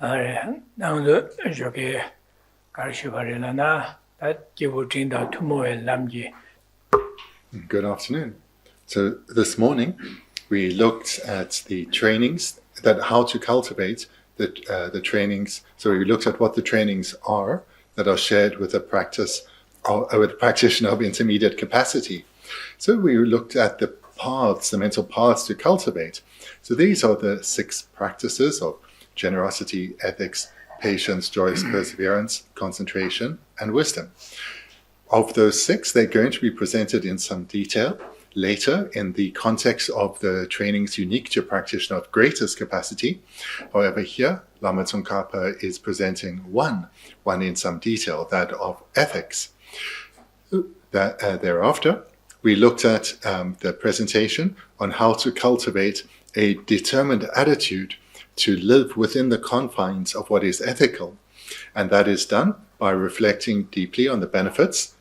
나도 저기 가르쳐버리려나 기부진다 투모의 남지. Good afternoon. So this morning we looked at the trainings, that how to cultivate the trainings. So we looked at what the trainings are that are shared with the practitioner of intermediate capacity. So we looked at the paths, the mental paths to cultivate. So these are the 6 practices of generosity, ethics, patience, joyous perseverance, concentration, and wisdom. Of those 6, they're going to be presented in some detail later in the context of the trainings unique to a practitioner of greatest capacity. However, here, Lama Tsongkhapa is presenting one in some detail, that of ethics. Thereafter, we looked at the presentation on how to cultivate a determined attitude to live within the confines of what is ethical. And that is done by reflecting deeply on the benefits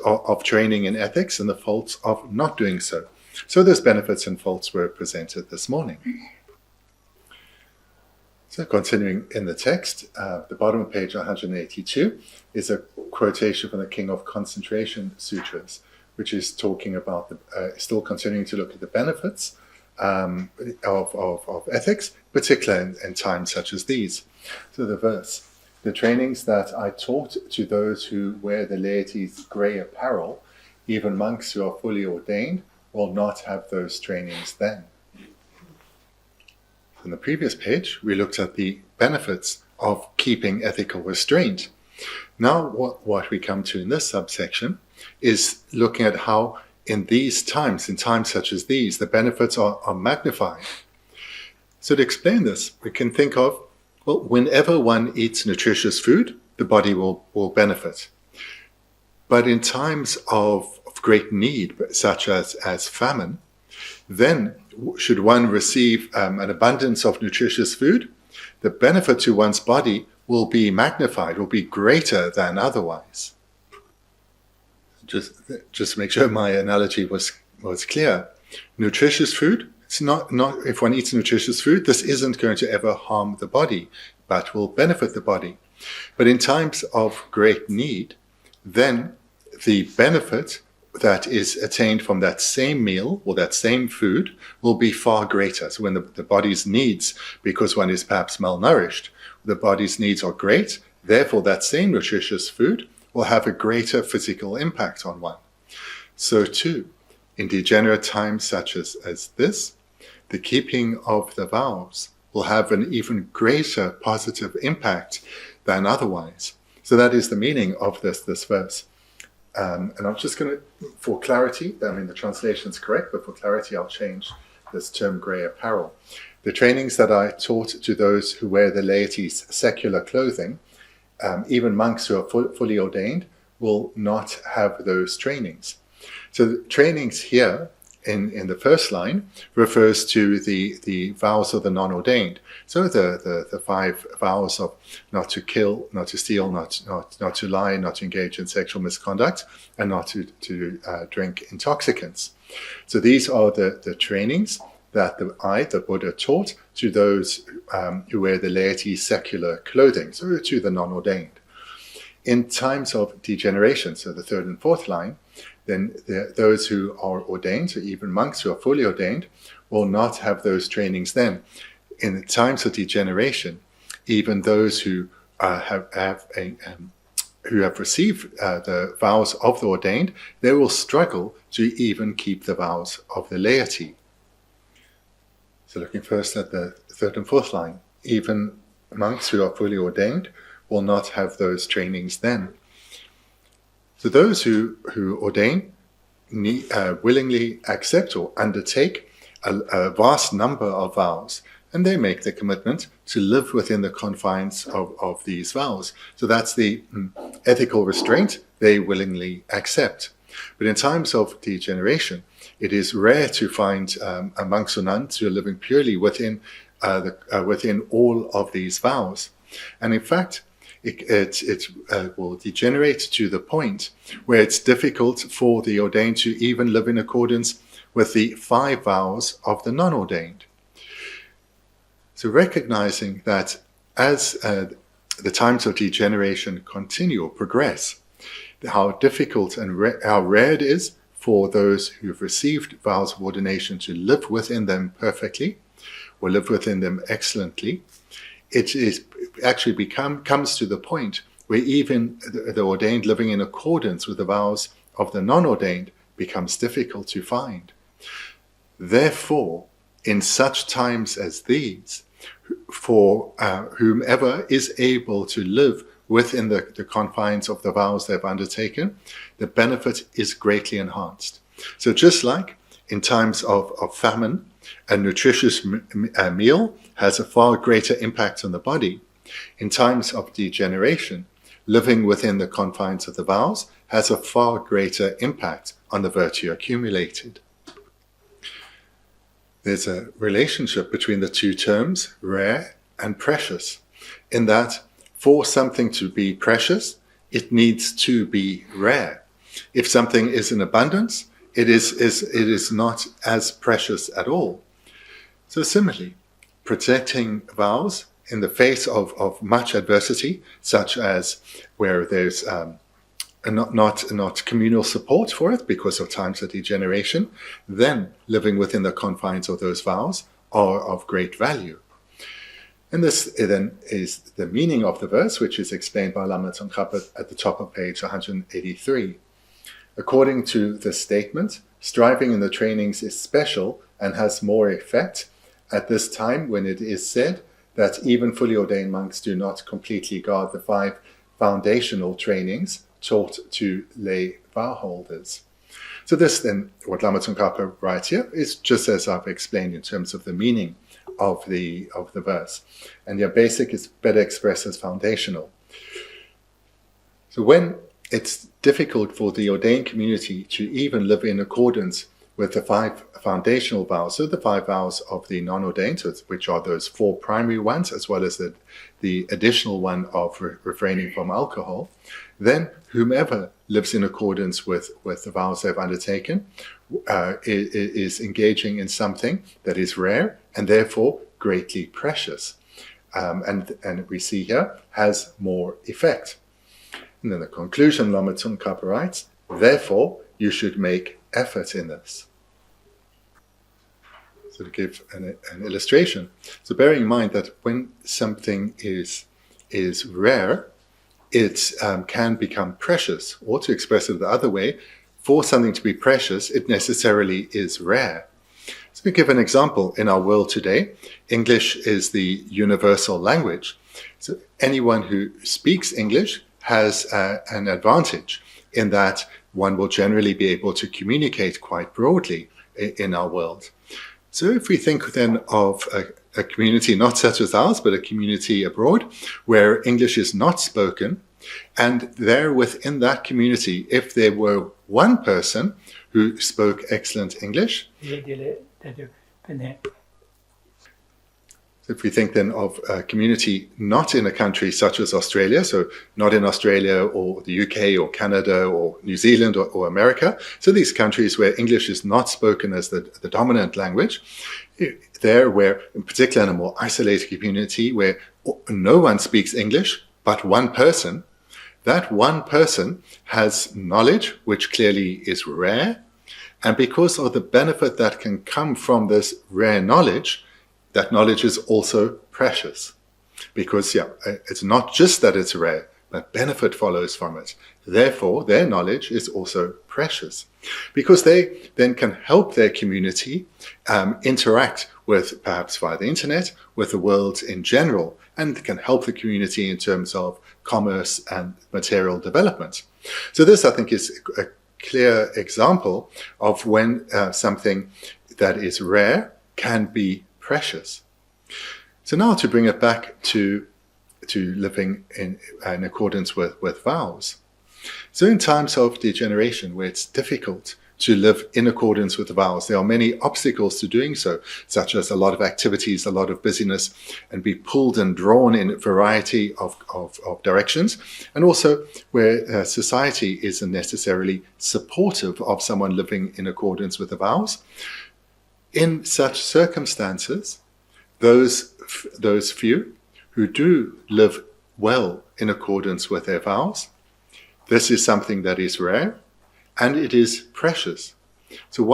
of training in ethics and the faults of not doing so. So those benefits and faults were presented this morning. So continuing in the text, the bottom of page 182 is a quotation from the King of Concentration Sutras, which is talking about, still continuing to look at the benefits of ethics, particularly in times such as these. So the verse: "The trainings that I taught to those who wear the laity's grey apparel, even monks who are fully ordained, will not have those trainings then." On the previous page, we looked at the benefits of keeping ethical restraint. Now what we come to in this subsection is looking at how in times such as these, the benefits are magnified. So to explain this, we can think of, well, whenever one eats nutritious food, the body will benefit. But in times of great need, such as famine, then should one receive an abundance of nutritious food, the benefit to one's body will be magnified, will be greater than otherwise. Just to make sure my analogy was clear. Nutritious food, it's not if one eats nutritious food, this isn't going to ever harm the body, but will benefit the body. But in times of great need, then the benefit that is attained from that same meal or that same food will be far greater. So when the body's needs, because one is perhaps malnourished, the body's needs are great, therefore that same nutritious food will have a greater physical impact on one. So too, in degenerate times such as this, the keeping of the vows will have an even greater positive impact than otherwise. So that is the meaning of this verse. And I'm just going to, for clarity, I mean the translation is correct, but for clarity I'll change this term grey apparel. The trainings that I taught to those who wear the laity's secular clothing, even monks who are fully ordained, will not have those trainings. So the trainings here in the first line refers to the vows of the non-ordained. So the 5 vows of not to kill, not to steal, not to lie, not to engage in sexual misconduct, and not to drink intoxicants. So these are the trainings that the Buddha taught to those who wear the laity's secular clothing, so to the non-ordained. In times of degeneration, so the 3rd and 4th line, then those who are ordained, so even monks who are fully ordained, will not have those trainings then. In the times of degeneration, even those who have received the vows of the ordained, they will struggle to even keep the vows of the laity. So looking first at the 3rd and 4th line, even monks who are fully ordained will not have those trainings then. So those who ordain willingly accept or undertake a vast number of vows, and they make the commitment to live within the confines of these vows. So that's the ethical restraint they willingly accept. But in times of degeneration, it is rare to find monks or nuns who are living purely within all of these vows. And in fact, it will degenerate to the point where it's difficult for the ordained to even live in accordance with the 5 vows of the non-ordained. So recognizing that as the times of degeneration continue or progress, how difficult and how rare it is for those who have received vows of ordination to live within them perfectly or live within them excellently. It is actually comes to the point where even the ordained living in accordance with the vows of the non-ordained becomes difficult to find. Therefore, in such times as these, for whomever is able to live within the confines of the vows they've undertaken, the benefit is greatly enhanced. So just like in times of famine, a nutritious meal has a far greater impact on the body. In times of degeneration, living within the confines of the vows has a far greater impact on the virtue accumulated. There's a relationship between the two terms, rare and precious, in that for something to be precious, it needs to be rare. If something is in abundance, it is not as precious at all. So similarly, protecting vows in the face of much adversity, such as where there's not communal support for it because of times of degeneration, then living within the confines of those vows are of great value. And this then is the meaning of the verse, which is explained by Lama Tsongkhapa at the top of page 183. According to this statement, striving in the trainings is special and has more effect at this time when it is said that even fully ordained monks do not completely guard the 5 foundational trainings taught to lay vow holders. So this then, what Lama Tsongkhapa writes here, is just as I've explained in terms of the meaning of the verse. And your basic is better expressed as foundational. So when it's difficult for the ordained community to even live in accordance with the 5 foundational vows, so the 5 vows of the non-ordained, which are those 4 primary ones, as well as the additional one of refraining from alcohol, then whomever lives in accordance with the vows they've undertaken is engaging in something that is rare and therefore greatly precious. And we see here has more effect. And then the conclusion, Lama Tsongkhapa writes, therefore you should make effort in this. So to give an illustration, so bearing in mind that when something is rare, it can become precious, or to express it the other way, for something to be precious, it necessarily is rare. So we give an example. In our world today, English is the universal language. So anyone who speaks English has an advantage in that one will generally be able to communicate quite broadly in our world. So if we think then of a community not such as ours, but a community abroad where English is not spoken, and there within that community, if there were one person who spoke excellent English, if we think then of a community not in a country such as Australia, so not in Australia or the UK or Canada or New Zealand or America, so these countries where English is not spoken as the dominant language, there where, in particular in a more isolated community where no one speaks English but one person, that one person has knowledge which clearly is rare, and because of the benefit that can come from this rare knowledge, that knowledge is also precious. Because, it's not just that it's rare, but benefit follows from it. Therefore, their knowledge is also precious. Because they then can help their community interact with, perhaps via the internet, with the world in general, and can help the community in terms of commerce and material development. So this, I think, is a clear example of when something that is rare can be precious. So now to bring it back to living in accordance with vows. So in times of degeneration where it's difficult to live in accordance with the vows, there are many obstacles to doing so, such as a lot of activities, a lot of busyness, and be pulled and drawn in a variety of directions, and also where society isn't necessarily supportive of someone living in accordance with the vows. In such circumstances, those few who do live well in accordance with their vows. This is something that is rare, and it is precious. So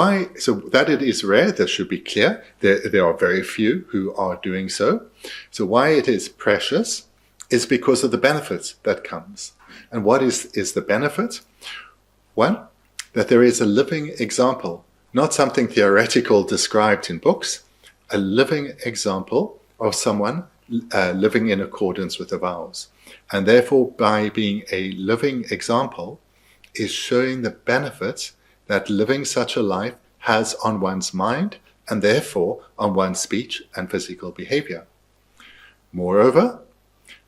that it is rare, that should be clear. There are very few who are doing so. So why it is precious is because of the benefits that comes. And what is the benefit? One, that there is a living example, not something theoretical described in books, a living example of someone living in accordance with the vows. And therefore, by being a living example, is showing the benefits that living such a life has on one's mind, and therefore on one's speech and physical behavior. Moreover,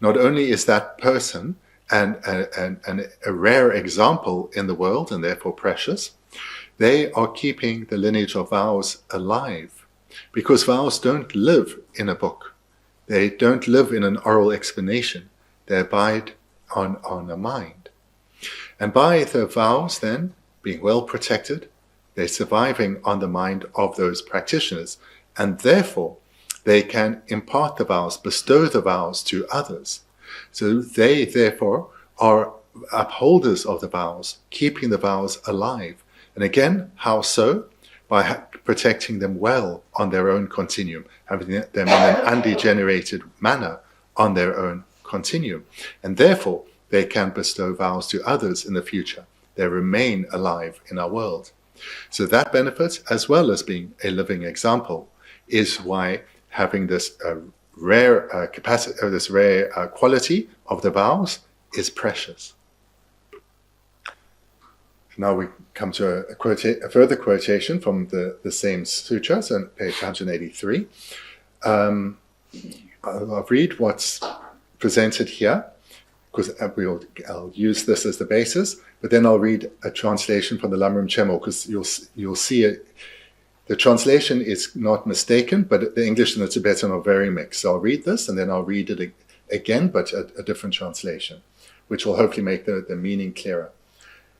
not only is that person a rare example in the world, and therefore precious, they are keeping the lineage of vows alive, because vows don't live in a book. They don't live in an oral explanation. They abide on a mind. And by the vows then, being well protected, they're surviving on the mind of those practitioners, and therefore they can impart the vows, bestow the vows to others. So they therefore are upholders of the vows, keeping the vows alive. And again, how so? By protecting them well on their own continuum, having them in an undegenerated manner on their own continuum. And therefore they can bestow vows to others in the future. They remain alive in our world. So that benefit, as well as being a living example, is why having this rare capacity, or this rare quality of the vows is precious. Now we come to a further quotation from the same sutra, so on page 183. I'll read what's presented here, because I'll use this as the basis, but then I'll read a translation from the Lamrim Chemo, because you'll see it. The translation is not mistaken, but the English and the Tibetan are very mixed. So I'll read this, and then I'll read it again, but a different translation, which will hopefully make the meaning clearer.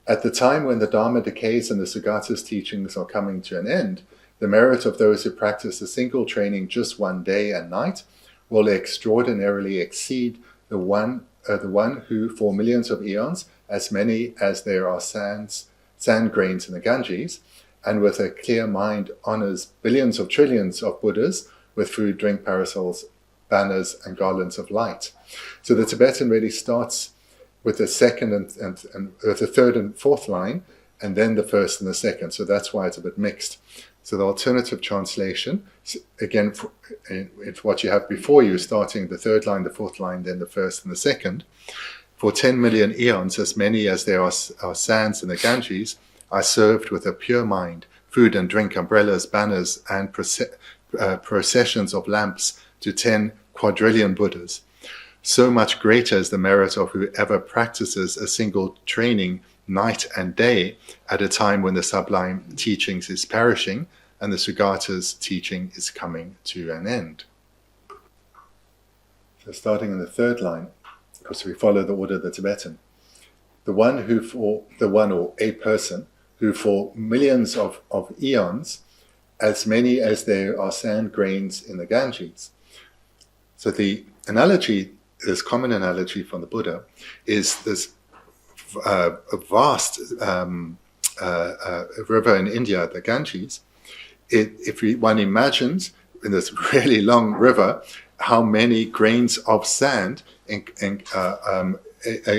At the time when the Dharma decays and the Sugata's teachings are coming to an end, the merit of those who practice a single training just one day and night will extraordinarily exceed the one who, for millions of eons, as many as there are sand grains in the Ganges, and with a clear mind honors billions of trillions of Buddhas with food, drink, parasols, banners, and garlands of light. So the Tibetan really starts with the second and the third and fourth line, and then the first and the second. So that's why it's a bit mixed. So the alternative translation, again, it's what you have before you, starting the third line, the fourth line, then the first and the second. For 10 million eons, as many as there are sands in the Ganges, are served with a pure mind, food and drink, umbrellas, banners, and processions of lamps to 10 quadrillion Buddhas. So much greater is the merit of whoever practices a single training night and day at a time when the sublime teachings is perishing and the Sugata's teaching is coming to an end. So starting in the third line, because we follow the order of the Tibetan. The one or a person who for millions of eons, as many as there are sand grains in the Ganges. So the analogy, this common analogy from the Buddha, is this a vast river in India, the Ganges. One imagines in this really long river how many grains of sand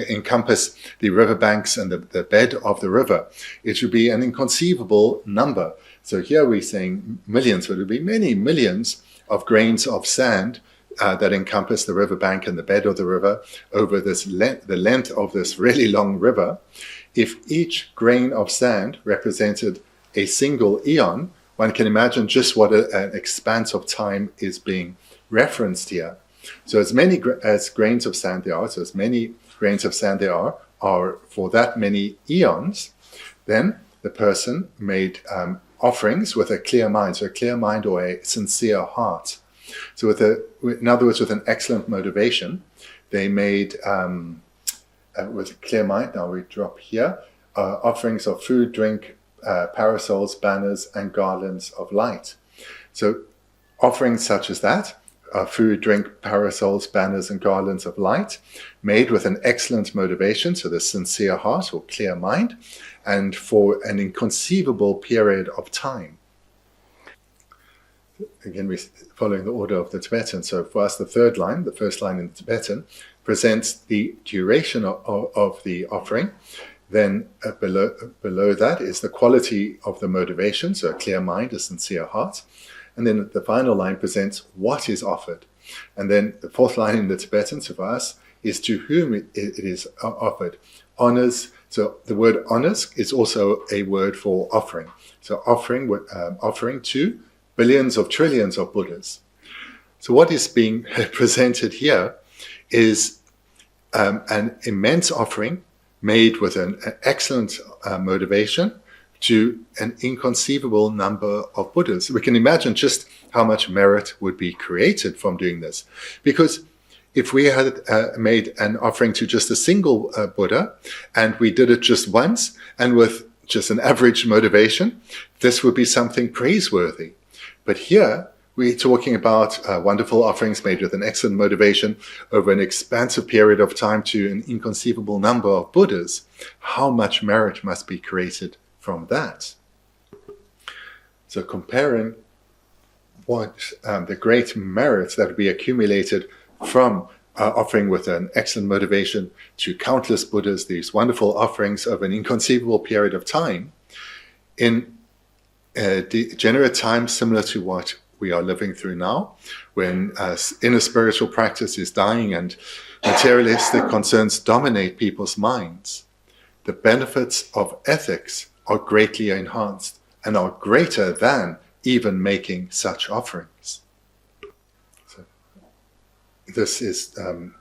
encompass the riverbanks and the bed of the river, it should be an inconceivable number. So here we're saying millions, but it would be many millions of grains of sand that encompass the riverbank and the bed of the river over the length of this really long river. If each grain of sand represented a single eon, one can imagine just what an expanse of time is being referenced here. So as many as grains of sand there are, are for that many eons, then the person made offerings with a clear mind, so a clear mind or a sincere heart. So in other words, with an excellent motivation, they made, with a clear mind, now we drop here, offerings of food, drink, parasols, banners, and garlands of light. So offerings such as that, food, drink, parasols, banners, and garlands of light, made with an excellent motivation, so the sincere heart or clear mind, and for an inconceivable period of time. Again, we're following the order of the Tibetan. So for us, the third line, the first line in the Tibetan, presents the duration of the offering. Then below that is the quality of the motivation, so a clear mind, a sincere heart. And then the final line presents what is offered. And then the fourth line in the Tibetan, so for us, is to whom it is offered. Honors, so the word honors is also a word for offering. So offering to billions of trillions of Buddhas. So what is being presented here is an immense offering made with an excellent motivation to an inconceivable number of Buddhas. We can imagine just how much merit would be created from doing this. Because if we had made an offering to just a single Buddha, and we did it just once, and with just an average motivation, this would be something praiseworthy. But here, we're talking about wonderful offerings made with an excellent motivation over an expansive period of time to an inconceivable number of Buddhas. How much merit must be created from that? So comparing what the great merits that would be accumulated from offering with an excellent motivation to countless Buddhas, these wonderful offerings of an inconceivable period of time, in degenerate times similar to what we are living through now, when inner spiritual practice is dying and materialistic concerns dominate people's minds, the benefits of ethics are greatly enhanced and are greater than even making such offerings. So this is so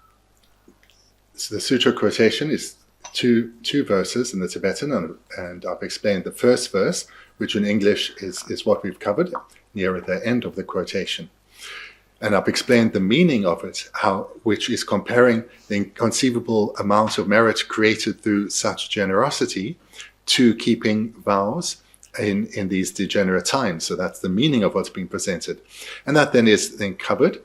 the sutra quotation is two verses in the Tibetan, and I've explained the first verse, which in English is what we've covered near at the end of the quotation. And I've explained the meaning of it, which is comparing the inconceivable amount of merit created through such generosity to keeping vows in these degenerate times. So that's the meaning of what's being presented. And that then is then covered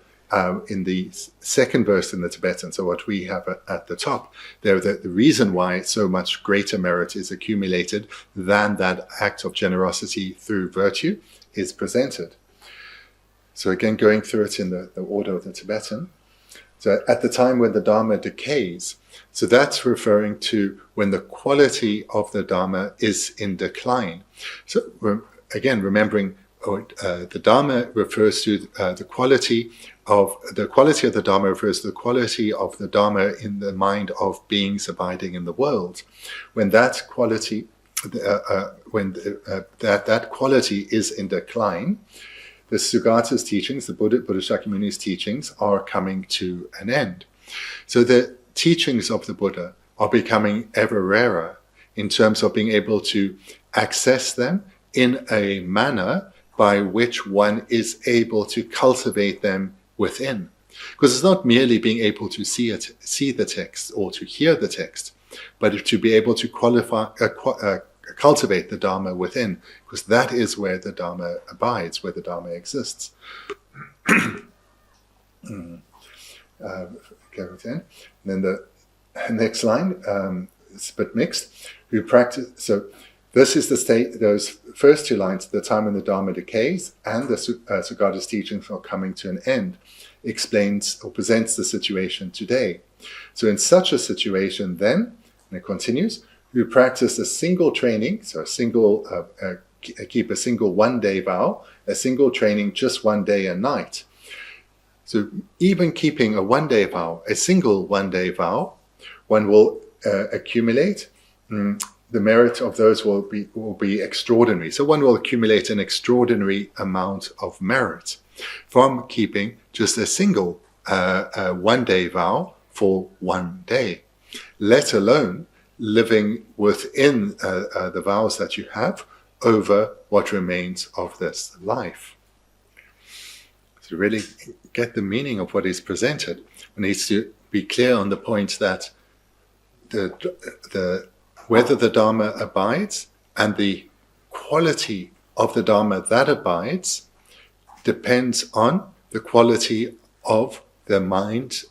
in the second verse in the Tibetan. So what we have at the top, there, the reason why so much greater merit is accumulated than that act of generosity through virtue is presented. So again, going through it in the order of the Tibetan. So at the time when the Dharma decays, so that's referring to when the quality of the Dharma is in decline. So again, remembering the Dharma refers to the quality of the Dharma refers to the quality of the Dharma in the mind of beings abiding in the world. When that quality that quality is in decline, the Sugata's teachings, the Buddha Shakyamuni's teachings, are coming to an end. So the teachings of the Buddha are becoming ever rarer in terms of being able to access them in a manner by which one is able to cultivate them within. Because it's not merely being able to see the text or to hear the text, but to be able to cultivate the Dharma within, because that is where the Dharma abides, where the Dharma exists. And then the next line, it's a bit mixed. Who practice, so this is the state, those first two lines, the time when the Dharma decays and the Sugata's teachings are coming to an end, explains or presents the situation today. So in such a situation then, and it continues, who practice a single training, so a single, keep a single one-day vow, a single training just one day and night. So even keeping a one-day vow, a single one-day vow, one will accumulate. The merit of those will be extraordinary. So one will accumulate an extraordinary amount of merit from keeping just a single one-day vow for one day, let alone living within the vows that you have over what remains of this life. To really get the meaning of what is presented, one needs to be clear on the point that whether the Dharma abides and the quality of the Dharma that abides depends on the quality of the mind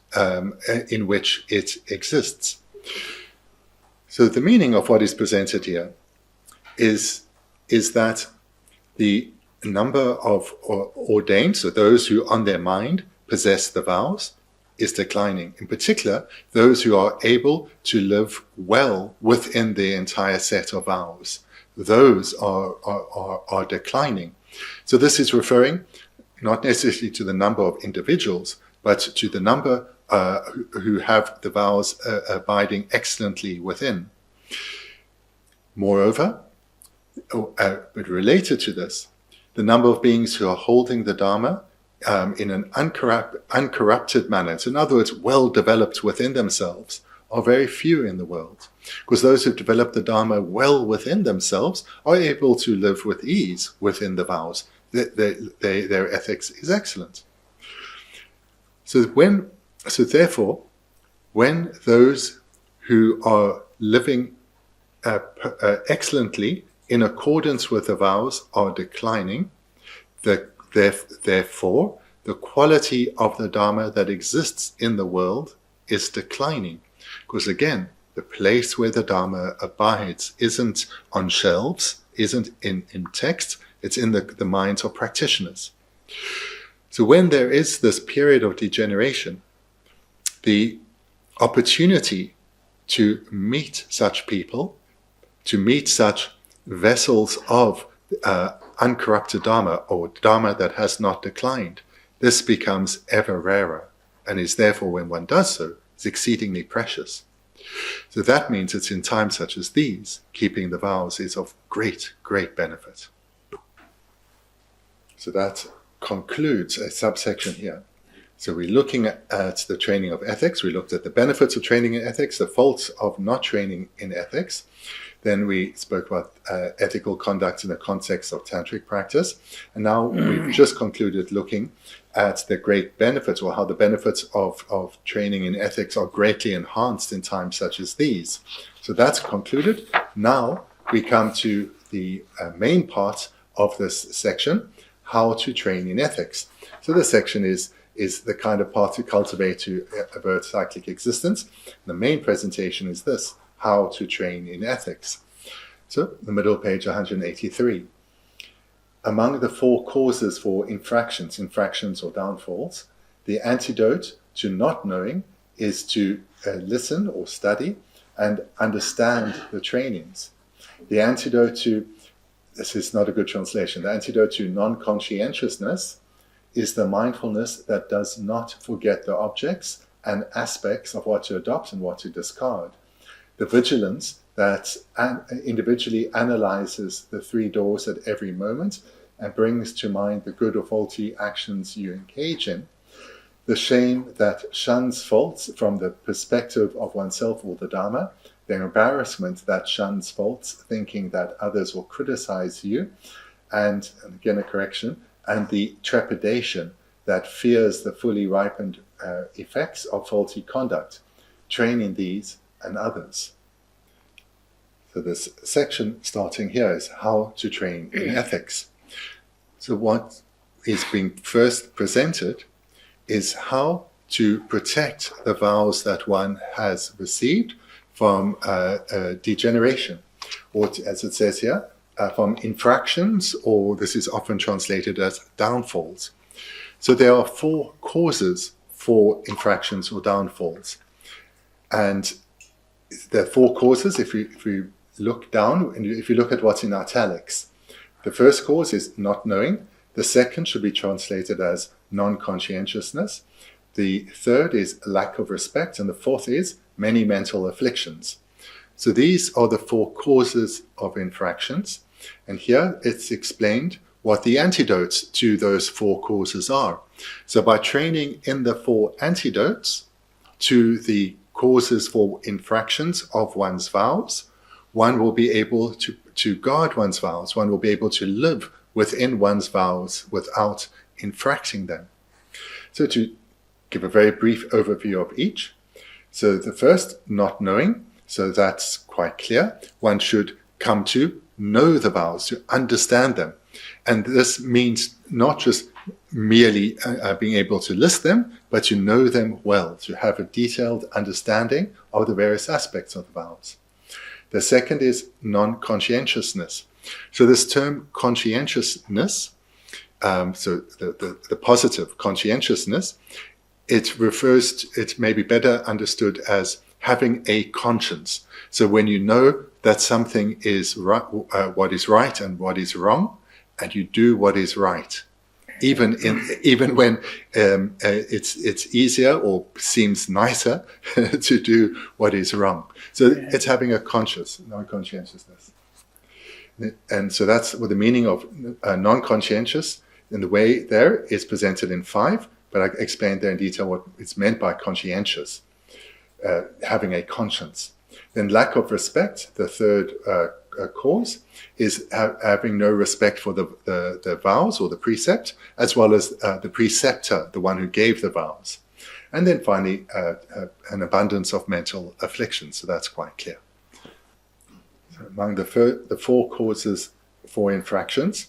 in which it exists. So the meaning of what is presented here is that the number of ordained, so those who on their mind possess the vows, is declining. In particular, those who are able to live well within the entire set of vows, those are declining. So this is referring not necessarily to the number of individuals, but to the number who have the vows abiding excellently within. Moreover, but related to this, the number of beings who are holding the Dharma in an uncorrupted manner, so in other words, well developed within themselves, are very few in the world. Because those who've developed the Dharma well within themselves are able to live with ease within the vows. Their ethics is excellent. So therefore, when those who are living excellently in accordance with the vows are declining, therefore the quality of the Dharma that exists in the world is declining. Because again, the place where the Dharma abides isn't on shelves, isn't in text, it's in the minds of practitioners. So when there is this period of degeneration, the opportunity to meet such people, to meet such vessels of uncorrupted Dharma, or Dharma that has not declined, this becomes ever rarer, and is therefore, when one does so, is exceedingly precious. So that means it's in times such as these, keeping the vows is of great, great benefit. So that concludes a subsection here. So we're looking at the training of ethics. We looked at the benefits of training in ethics, the faults of not training in ethics. Then we spoke about ethical conduct in the context of tantric practice. And now we've just concluded looking at the great benefits, or how the benefits of training in ethics are greatly enhanced in times such as these. So that's concluded. Now we come to the main part of this section, how to train in ethics. So this section is the kind of part to cultivate to avert cyclic existence. The main presentation is this: how to train in ethics. So, the middle page 183. Among the 4 causes for infractions or downfalls, the antidote to not knowing is to listen or study and understand the trainings. The antidote to, this is not a good translation, the antidote to non-conscientiousness is the mindfulness that does not forget the objects and aspects of what to adopt and what to discard. The vigilance that individually analyzes the 3 doors at every moment and brings to mind the good or faulty actions you engage in. The shame that shuns faults from the perspective of oneself or the Dharma. The embarrassment that shuns faults, thinking that others will criticize you. And again, a correction. And the trepidation that fears the fully ripened effects of faulty conduct. Training these and others. So this section starting here is how to train in ethics. So what is being first presented is how to protect the vows that one has received from degeneration, or as it says here, from infractions, or this is often translated as downfalls. So there are 4 causes for infractions or downfalls. And there are 4 causes if we look down, and if you look at what's in italics. The first cause is not knowing. The second should be translated as non-conscientiousness. The third is lack of respect. And the fourth is many mental afflictions. So these are the 4 causes of infractions. And here it's explained what the antidotes to those 4 causes are. So by training in the 4 antidotes to the causes for infractions of one's vows, one will be able to guard one's vows. One will be able to live within one's vows without infracting them. So to give a very brief overview of each. So the first, not knowing. So that's quite clear. One should come to know the vows, to understand them. And this means not just merely being able to list them, but to know them well, to have a detailed understanding of the various aspects of the vows. The second is non-conscientiousness. So this term conscientiousness, so the positive conscientiousness, it may be better understood as having a conscience. So when you know that something is right, what is right and what is wrong, and you do what is right, even when it's easier or seems nicer to do what is wrong. So it's having a non-conscientiousness. And so that's what the meaning of non-conscientious, and the way there is presented in 5, but I explained there in detail what it's meant by conscientious, having a conscience. Then lack of respect, the third cause, is having no respect for the vows or the precept, as well as the preceptor, the one who gave the vows. And then finally, an abundance of mental affliction. So that's quite clear. So among the 4 causes for infractions,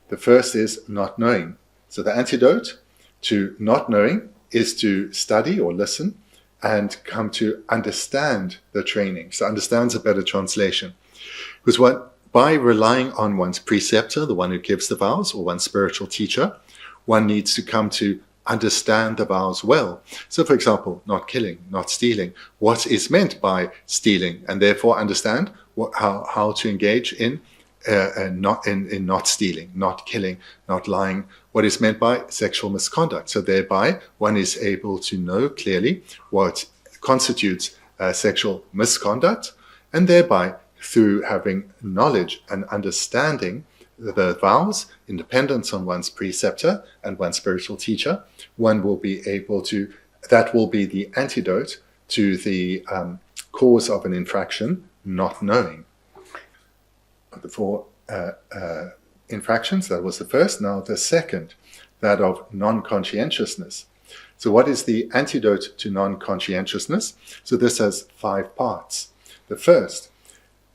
the first is not knowing. So the antidote to not knowing is to study or listen and come to understand the training. So understand's a better translation. Because by relying on one's preceptor, the one who gives the vows, or one's spiritual teacher, one needs to come to understand the vows well. So for example, not killing, not stealing, what is meant by stealing, and therefore understand how to engage in not stealing, not killing, not lying, what is meant by sexual misconduct. So thereby one is able to know clearly what constitutes sexual misconduct, and thereby through having knowledge and understanding the vows, in dependence on one's preceptor and one's spiritual teacher, one will be able to, that will be the antidote to the cause of an infraction, not knowing. The 4 infractions, that was the first. Now the second, that of non-conscientiousness. So what is the antidote to non-conscientiousness? So this has 5 parts. The first,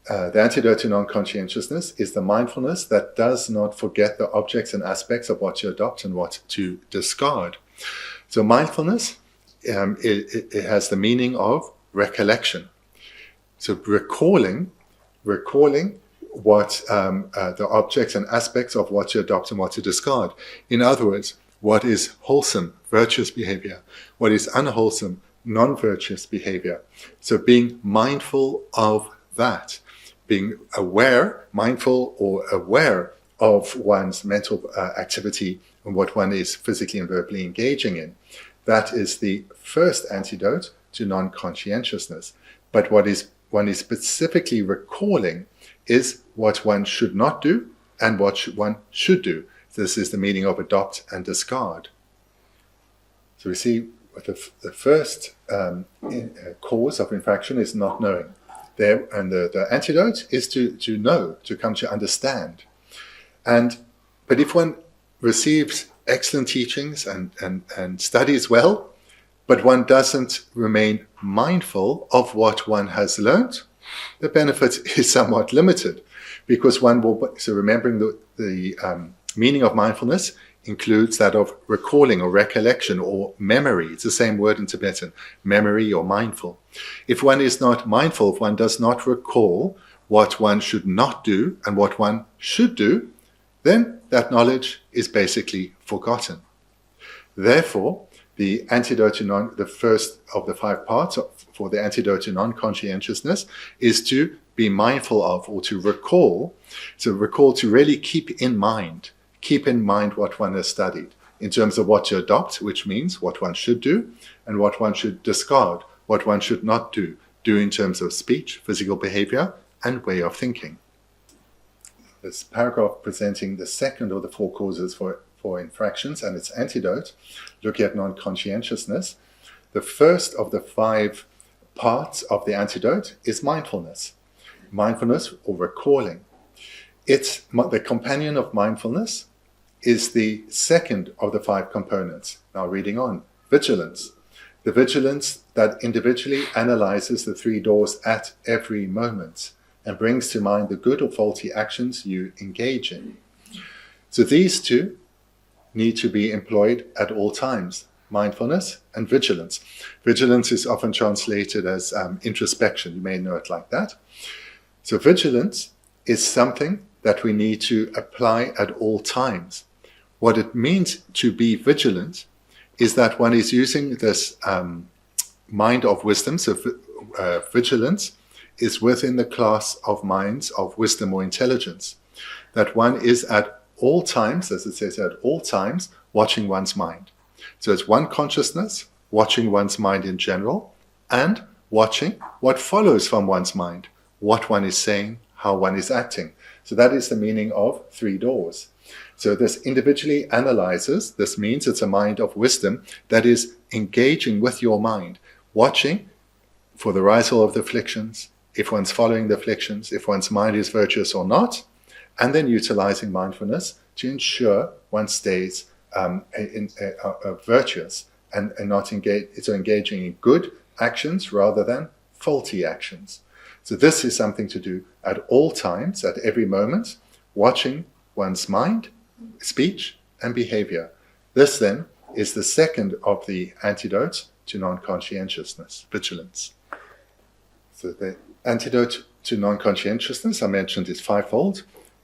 the antidote to non-conscientiousness is the mindfulness that does not forget the objects and aspects of what you adopt and what to discard. So mindfulness, it has the meaning of recollection. So recalling what the objects and aspects of what you adopt and what to discard. In other words, what is wholesome, virtuous behavior, what is unwholesome, non-virtuous behavior. So being mindful of that, being aware, mindful or aware of one's mental activity and what one is physically and verbally engaging in. That is the first antidote to non-conscientiousness. But what one is specifically recalling is what one should not do and what one should do. This is the meaning of adopt and discard. So we see the first cause of infraction is not knowing. And the antidote is to know, to come to understand. But if one receives excellent teachings and studies well, but one doesn't remain mindful of what one has learned, the benefit is somewhat limited, because one will. So remembering the meaning of mindfulness includes that of recalling or recollection or memory. It's the same word in Tibetan, memory or mindful. If one is not mindful, if one does not recall what one should not do and what one should do, then that knowledge is basically forgotten. Therefore, the antidote to the first of the 5 parts for the antidote to non-conscientiousness is to be mindful of, or to recall. So recall, to really keep in mind what one has studied in terms of what to adopt, which means what one should do, and what one should discard, what one should not do in terms of speech, physical behavior, and way of thinking. This paragraph presenting the second of the 4 causes for infractions and its antidote, looking at non-conscientiousness. The first of the 5 parts of the antidote is mindfulness. Mindfulness or recalling. It's the companion of mindfulness is the second of the 5 components. Now reading on, vigilance. The vigilance that individually analyzes the 3 doors at every moment and brings to mind the good or faulty actions you engage in. So these 2, need to be employed at all times: mindfulness and vigilance. Vigilance is often translated as introspection. You may know it like that. So vigilance is something that we need to apply at all times. What it means to be vigilant is that one is using this mind of wisdom. So vigilance is within the class of minds of wisdom or intelligence. That one is at all times, as it says, at all times, watching one's mind. So it's one consciousness, watching one's mind in general, and watching what follows from one's mind, what one is saying, how one is acting. So that is the meaning of 3 doors. So this individually analyzes. This means it's a mind of wisdom that is engaging with your mind, watching for the arisal of the afflictions, if one's following the afflictions, if one's mind is virtuous or not, and then utilizing mindfulness to ensure one stays virtuous and not engaging in good actions rather than faulty actions. So this is something to do at all times, at every moment, watching one's mind, speech, and behavior. This then is the second of the antidotes to non-conscientiousness, vigilance. So the antidote to non-conscientiousness, I mentioned, is 5-fold.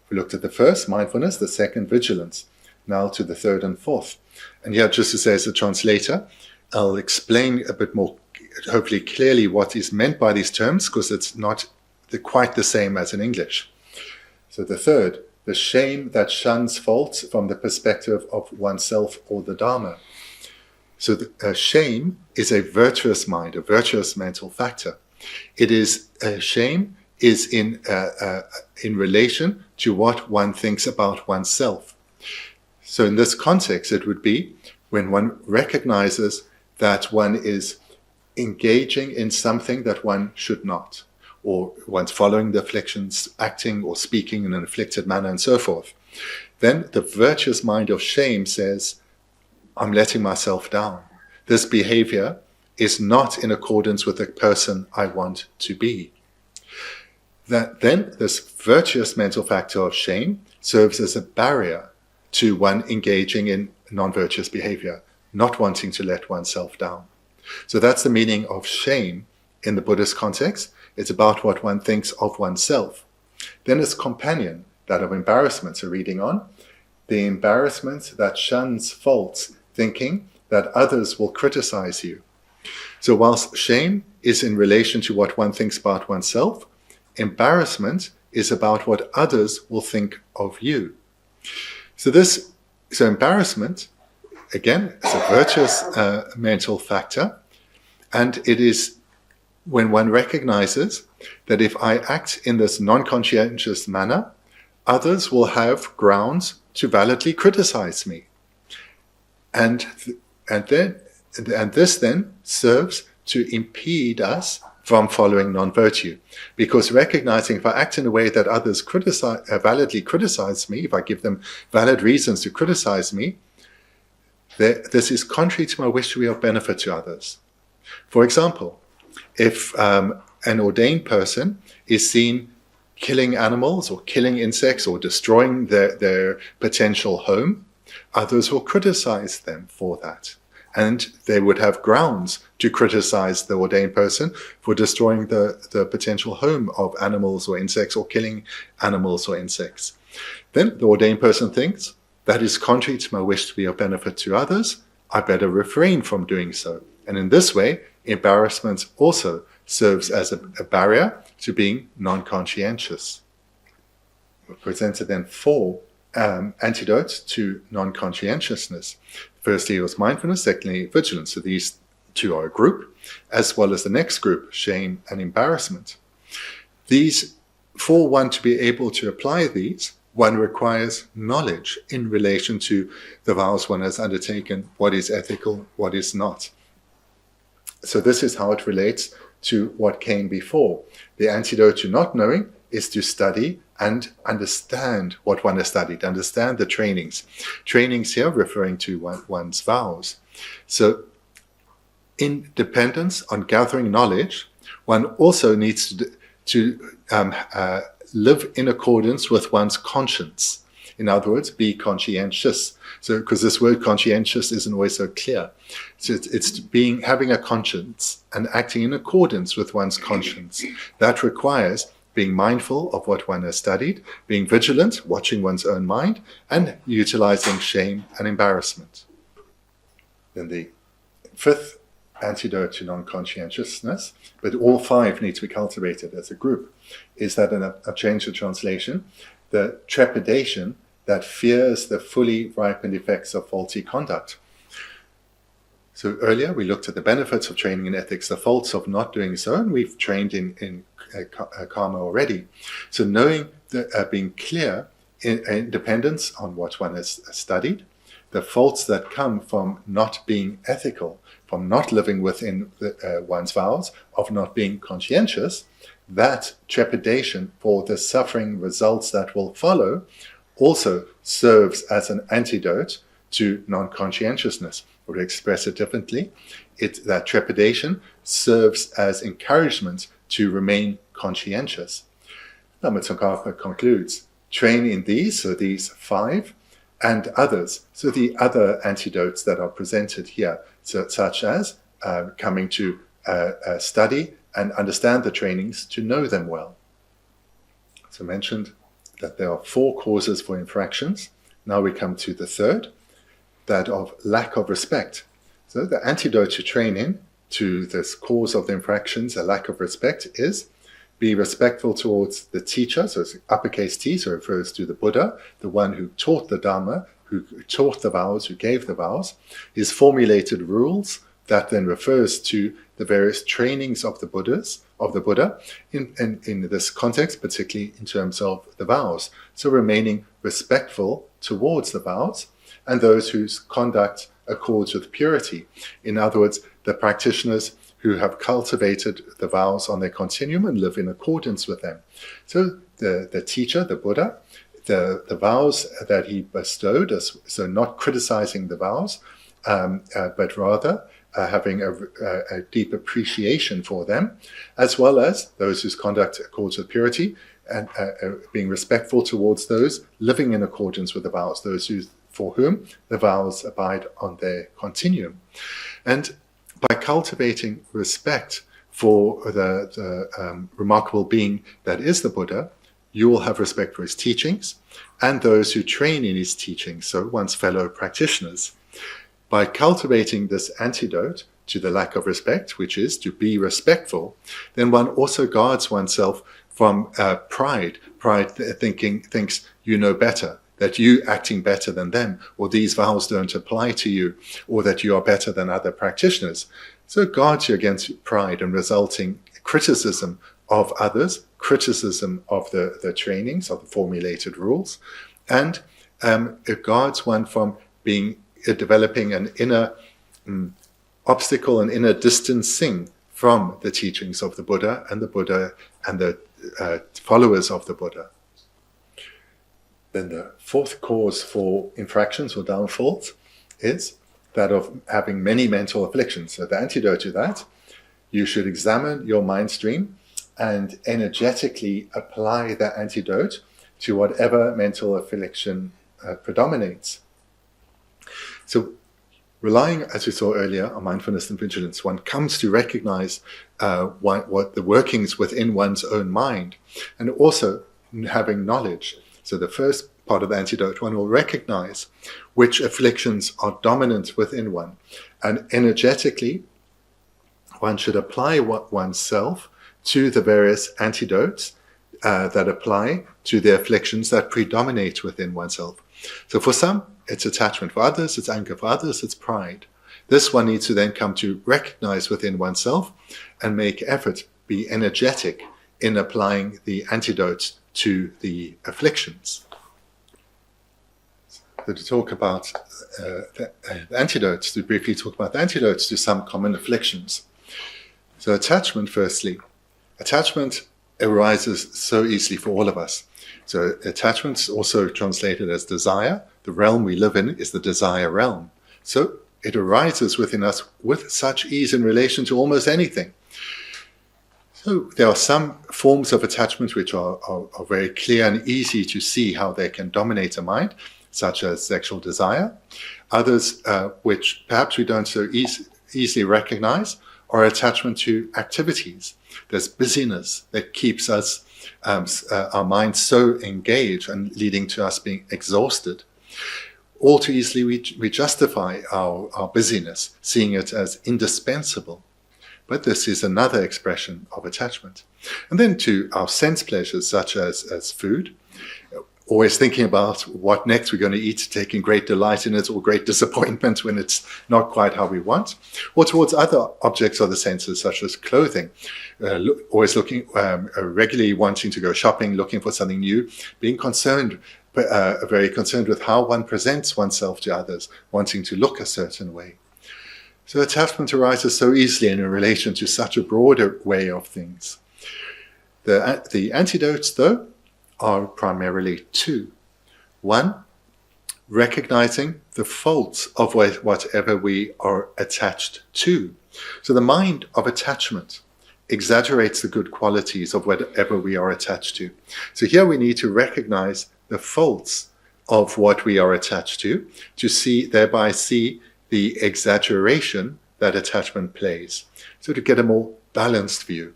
We looked at the first, mindfulness, the second, vigilance. Now to the third and fourth. And here, just to say as a translator, I'll explain a bit more, hopefully clearly, what is meant by these terms, because it's not quite the same as in English. So the third, the shame that shuns faults from the perspective of oneself or the Dharma. So shame is a virtuous mind, a virtuous mental factor. It is shame is in relation to what one thinks about oneself. So in this context, it would be when one recognizes that one is engaging in something that one should not, or one's following the afflictions, acting or speaking in an afflicted manner, and so forth. Then the virtuous mind of shame says, I'm letting myself down. This behavior is not in accordance with the person I want to be. That then this virtuous mental factor of shame serves as a barrier to one engaging in non-virtuous behavior, not wanting to let oneself down. So that's the meaning of shame in the Buddhist context. It's about what one thinks of oneself. Then its companion, that of embarrassment, so reading on, the embarrassment that shuns faults, thinking that others will criticize you. So whilst shame is in relation to what one thinks about oneself, embarrassment is about what others will think of you. So embarrassment, again, is a virtuous mental factor, and it is when one recognizes that if I act in this non-conscientious manner, others will have grounds to validly criticize me. And this then serves to impede us from following non-virtue. Because recognizing if I act in a way that others validly criticize me, if I give them valid reasons to criticize me, this is contrary to my wish to be of benefit to others. For example, if an ordained person is seen killing animals or killing insects or destroying their potential home, others will criticize them for that. And they would have grounds to criticize the ordained person for destroying the potential home of animals or insects or killing animals or insects. Then the ordained person thinks, that is contrary to my wish to be of benefit to others, I better refrain from doing so. And in this way, embarrassment also serves as a barrier to being non-conscientious. We presented then 4 antidotes to non-conscientiousness. Firstly, it was mindfulness. Secondly, vigilance. So these 2 are a group, as well as the next group, shame and embarrassment. For one to be able to apply these, one requires knowledge in relation to the vows one has undertaken, what is ethical, what is not. So this is how it relates to what came before. The antidote to not knowing is to study and understand what one has studied, understand the trainings. Trainings here referring to one's vows. So in dependence on gathering knowledge, one also needs to live in accordance with one's conscience. In other words, be conscientious. So, because this word conscientious isn't always so clear. So it's having a conscience and acting in accordance with one's conscience. That requires being mindful of what one has studied, being vigilant, watching one's own mind, and utilizing shame and embarrassment. Then the fifth antidote to non-conscientiousness, but all five need to be cultivated as a group, is that, and I've changed the translation, the trepidation that fears the fully ripened effects of faulty conduct. So earlier we looked at the benefits of training in ethics, the faults of not doing so, and we've trained in karma already. So knowing, being clear in dependence on what one has studied, the faults that come from not being ethical, from not living within one's vows, of not being conscientious, that trepidation for the suffering results that will follow also serves as an antidote to non-conscientiousness. Or to express it differently, that trepidation serves as encouragement to remain conscientious. Lama Tsongkhapa concludes, train in these, so these five, and others, so the other antidotes that are presented here, so, such as coming to study and understand the trainings to know them well. So mentioned that there are 4 causes for infractions. Now we come to the third, that of lack of respect. So the antidote to train in to this cause of the infractions, a lack of respect, is be respectful towards the teacher, so it's uppercase T, so it refers to the Buddha, the one who taught the Dharma, who taught the vows, who gave the vows, his formulated rules, that then refers to the various trainings of the Buddha in this context, particularly in terms of the vows. So remaining respectful towards the vows and those whose conduct accords with purity. In other words, the practitioners who have cultivated the vows on their continuum and live in accordance with them. So the teacher, the Buddha, the vows that he bestowed, so not criticizing the vows, but rather having a deep appreciation for them, as well as those whose conduct accords with purity, and being respectful towards those living in accordance with the vows, those for whom the vows abide on their continuum. And by cultivating respect for the remarkable being that is the Buddha, you will have respect for his teachings and those who train in his teachings, so one's fellow practitioners. By cultivating this antidote to the lack of respect, which is to be respectful, then one also guards oneself from pride. Pride thinks you know better, that you acting better than them, or these vows don't apply to you, or that you are better than other practitioners. So it guards you against pride and resulting criticism of others, criticism of the trainings, of the formulated rules, and it guards one from developing an inner obstacle, an inner distancing from the teachings of the Buddha and the followers of the Buddha. Then the fourth cause for infractions or downfalls is that of having many mental afflictions. So the antidote to that, you should examine your mind stream and energetically apply the antidote to whatever mental affliction predominates. So relying, as we saw earlier, on mindfulness and vigilance, one comes to recognize what the workings within one's own mind, and also having knowledge. So the first part of the antidote, one will recognize which afflictions are dominant within one, and energetically one should apply oneself to the various antidotes that apply to the afflictions that predominate within oneself. So for some, it's attachment. For others, it's anger. For others, it's pride. This one needs to then come to recognize within oneself and make effort, be energetic in applying the antidotes to the afflictions. So to talk about the antidotes, to briefly talk about the antidotes to some common afflictions. So attachment, firstly. Attachment arises so easily for all of us. So attachment is also translated as desire. The realm we live in is the desire realm. So it arises within us with such ease in relation to almost anything. So there are some forms of attachment which are very clear and easy to see how they can dominate a mind. such as sexual desire. Others, which perhaps we don't so easily recognize, are attachment to activities. There's busyness that keeps us, our minds so engaged and leading to us being exhausted. All too easily we justify our busyness, seeing it as indispensable. But this is another expression of attachment. And then to our sense pleasures, such as food, always thinking about what next we're going to eat, taking great delight in it, or great disappointment when it's not quite how we want, or towards other objects of the senses, such as clothing, always looking, regularly wanting to go shopping, looking for something new, being concerned, very concerned with how one presents oneself to others, wanting to look a certain way. So attachment arises so easily in relation to such a broader way of things. The antidotes, though, are primarily two. One, recognizing the faults of whatever we are attached to. So the mind of attachment exaggerates the good qualities of whatever we are attached to. So here we need to recognize the faults of what we are attached to thereby see the exaggeration that attachment plays. So to get a more balanced view.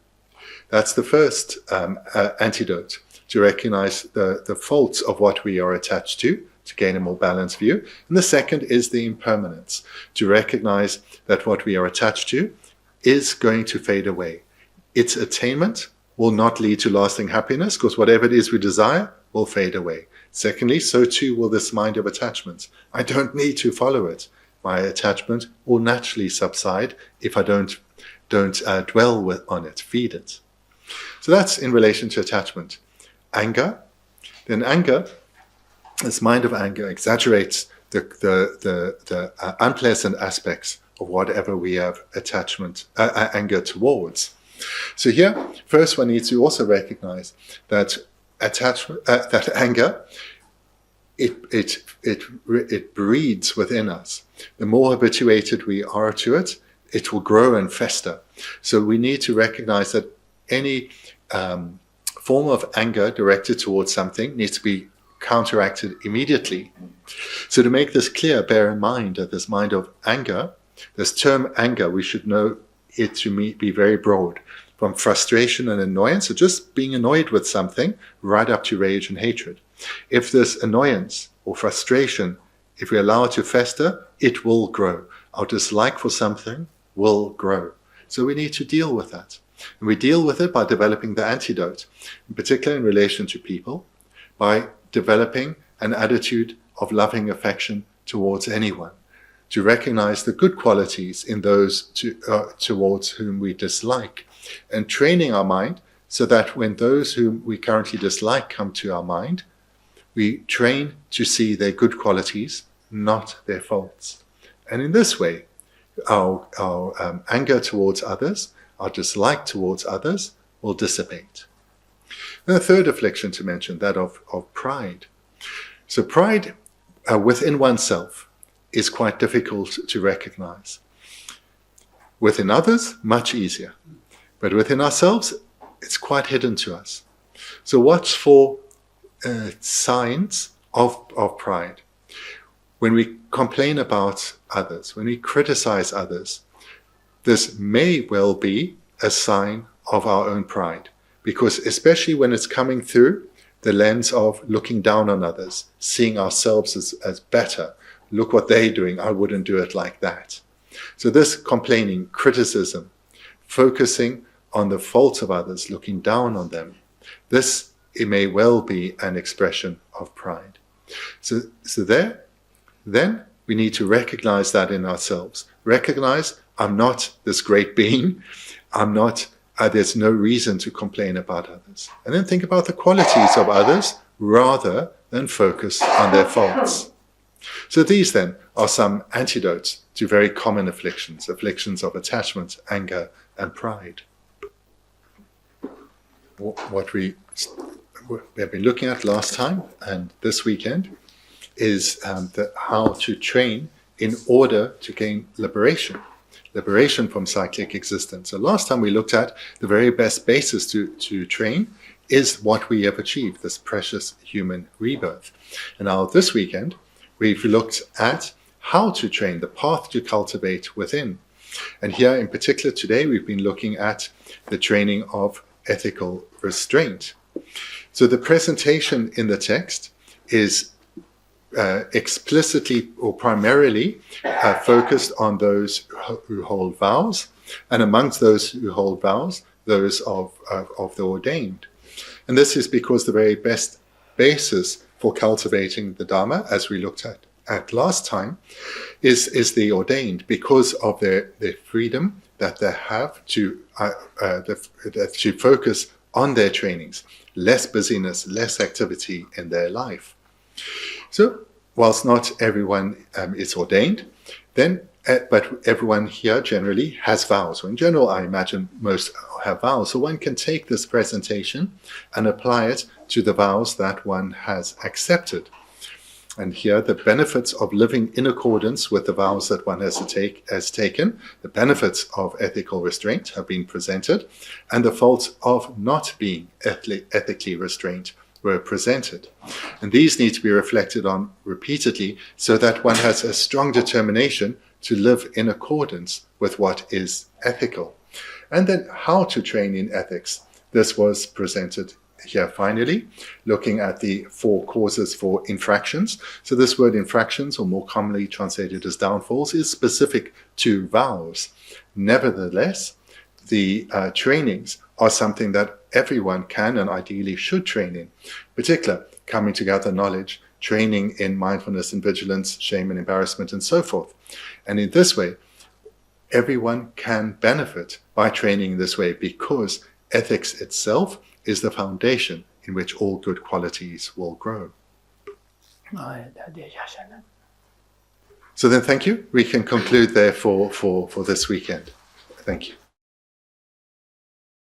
That's the first antidote, to recognize the faults of what we are attached to gain a more balanced view. And the second is the impermanence, to recognize that what we are attached to is going to fade away. Its attainment will not lead to lasting happiness, because whatever it is we desire will fade away. Secondly, so too will this mind of attachment. I don't need to follow it. My attachment will naturally subside if I don't dwell on it, feed it. So that's in relation to attachment. Anger. Then anger, this mind of anger exaggerates the unpleasant aspects of whatever we have anger towards. So here, first one needs to also recognize that that anger, it breeds within us. The more habituated we are to it, it will grow and fester. So we need to recognize that any form of anger directed towards something needs to be counteracted immediately. So to make this clear, bear in mind that this mind of anger, this term anger, we should know it to be very broad, from frustration and annoyance, so just being annoyed with something, right up to rage and hatred. If this annoyance or frustration, if we allow it to fester, it will grow. Our dislike for something will grow. So we need to deal with that. And we deal with it by developing the antidote, in particular in relation to people, by developing an attitude of loving affection towards anyone, to recognize the good qualities in those towards whom we dislike, and training our mind so that when those whom we currently dislike come to our mind, we train to see their good qualities, not their faults. And in this way, our anger towards others, our dislike towards others will dissipate. And the third affliction to mention, that of pride. So pride within oneself is quite difficult to recognize. Within others, much easier. But within ourselves, it's quite hidden to us. So watch for signs of pride. When we complain about others, when we criticize others, this may well be a sign of our own pride. Because especially when it's coming through the lens of looking down on others, seeing ourselves as better. Look what they're doing, I wouldn't do it like that. So this complaining, criticism, focusing on the faults of others, looking down on them, it may well be an expression of pride. So then we need to recognize that in ourselves. Recognize, I'm not this great being. There's no reason to complain about others. And then think about the qualities of others rather than focus on their faults. So these then are some antidotes to very common afflictions of attachment, anger, and pride. What we have been looking at last time and this weekend is how to train in order to gain liberation from cyclic existence. So last time we looked at the very best basis to train is what we have achieved, this precious human rebirth. And now this weekend, we've looked at how to train, the path to cultivate within. And here in particular today, we've been looking at the training of ethical restraint. So the presentation in the text is explicitly or primarily focused on those who hold vows, and amongst those who hold vows, those of the ordained. And this is because the very best basis for cultivating the Dharma, as we looked at last time, is the ordained, because of their freedom that they have to focus on their trainings, less busyness, less activity in their life. So, whilst not everyone is ordained, but everyone here generally has vows. So in general, I imagine most have vows. So one can take this presentation and apply it to the vows that one has accepted. And here, the benefits of living in accordance with the vows that one has taken, the benefits of ethical restraint have been presented, and the faults of not being ethically restrained were presented. And these need to be reflected on repeatedly so that one has a strong determination to live in accordance with what is ethical. And then how to train in ethics. This was presented here finally, looking at the 4 causes for infractions. So this word infractions, or more commonly translated as downfalls, is specific to vows. Nevertheless, the trainings are something that everyone can and ideally should train in. In particular, coming together knowledge, training in mindfulness and vigilance, shame and embarrassment, and so forth. And in this way, everyone can benefit by training this way, because ethics itself is the foundation in which all good qualities will grow. So then, thank you. We can conclude there for this weekend. Thank you.